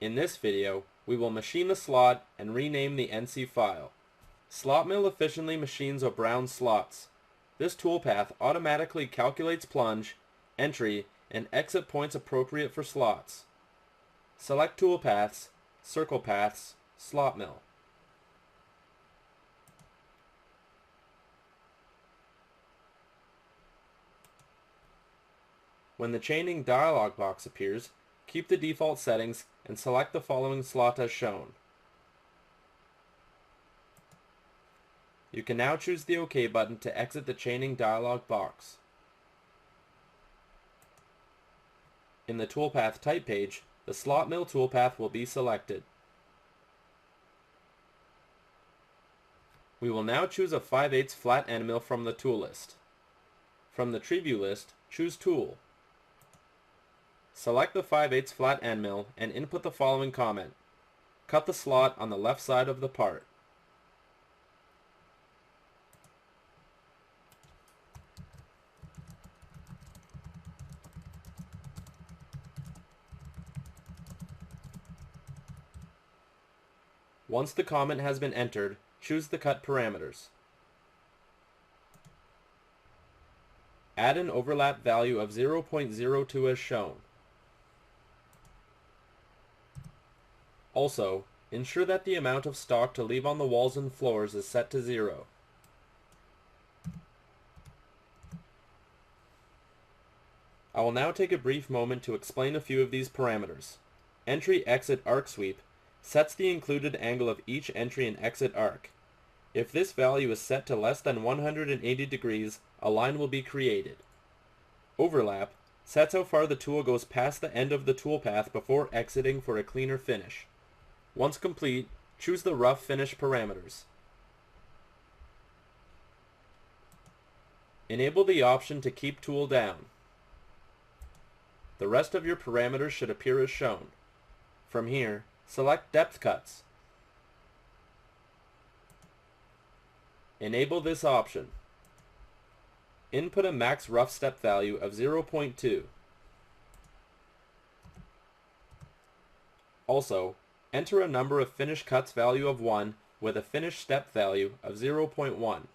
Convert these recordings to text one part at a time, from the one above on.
In this video, we will machine the slot and rename the NC file. Slot Mill efficiently machines O'Brown slots. This toolpath automatically calculates plunge, entry, and exit points appropriate for slots. Select Toolpaths, Circle Paths, Slot Mill. When the chaining dialog box appears, keep the default settings and select the following slot as shown. You can now choose the OK button to exit the chaining dialog box. In the Toolpath Type page, the Slot Mill toolpath will be selected. We will now choose a 5/8 flat end mill from the tool list. From the Tree View list, choose Tool. Select the 5/8 flat end mill and input the following comment. Cut the slot on the left side of the part. Once the comment has been entered, choose the cut parameters. Add an overlap value of 0.02 as shown. Also, ensure that the amount of stock to leave on the walls and floors is set to 0. I will now take a brief moment to explain a few of these parameters. Entry-exit arc sweep sets the included angle of each entry and exit arc. If this value is set to less than 180 degrees, a line will be created. Overlap sets how far the tool goes past the end of the toolpath before exiting for a cleaner finish. Once complete, choose the rough finish parameters. Enable the option to keep tool down. The rest of your parameters should appear as shown. From here, select depth cuts. Enable this option. Input a max rough step value of 0.2. Also, enter a number of finish cuts value of 1 with a finish step value of 0.1.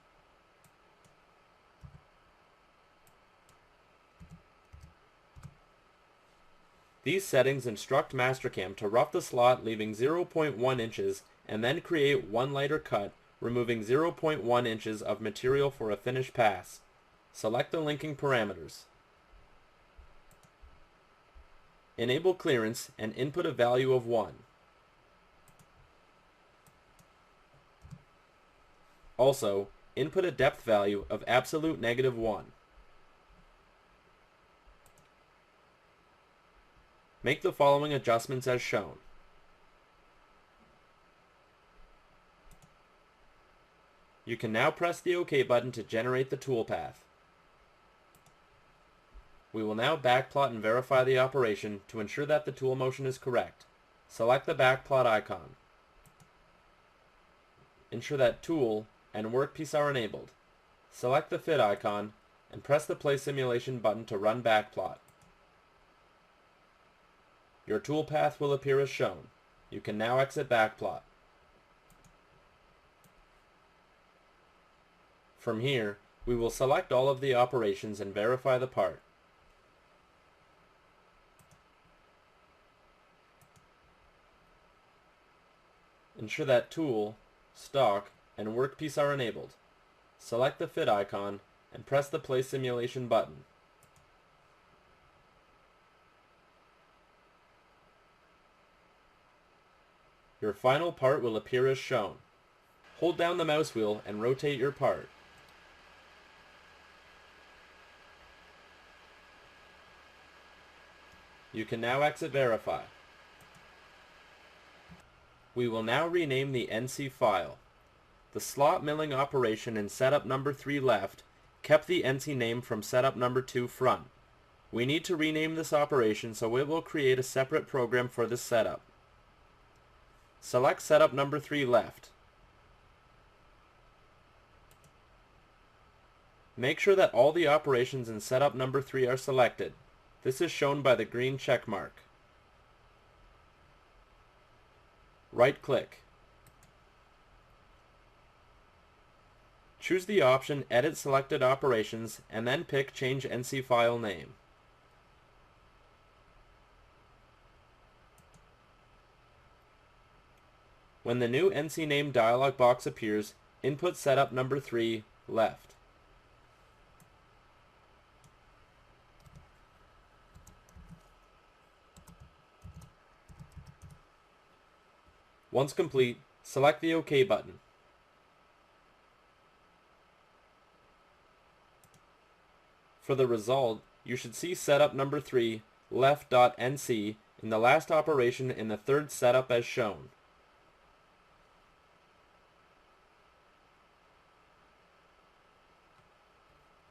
These settings instruct Mastercam to rough the slot leaving 0.1 inches and then create one lighter cut, removing 0.1 inches of material for a finish pass. Select the linking parameters. Enable clearance and input a value of 1. Also, input a depth value of absolute -1. Make the following adjustments as shown. You can now press the OK button to generate the toolpath. We will now backplot and verify the operation to ensure that the tool motion is correct. Select the backplot icon. Ensure that Tool and Workpiece are enabled. Select the Fit icon and press the Play Simulation button to run backplot. Your toolpath will appear as shown. You can now exit backplot. From here, we will select all of the operations and verify the part. Ensure that Tool, Stock, and Workpiece are enabled. Select the Fit icon and press the Play Simulation button. Your final part will appear as shown. Hold down the mouse wheel and rotate your part. You can now exit Verify. We will now rename the NC file. The slot milling operation in setup number 3 left kept the NC name from setup number 2 front. We need to rename this operation, so it will create a separate program for this setup. Select setup number 3 left. Make sure that all the operations in setup number 3 are selected. This is shown by the green check mark. right-click. Choose the option Edit Selected Operations and then pick Change NC File Name. When the new NC Name dialog box appears, input setup number 3, left. Once complete, select the OK button. For the result, you should see setup number 3, left.nc, in the last operation in the third setup as shown.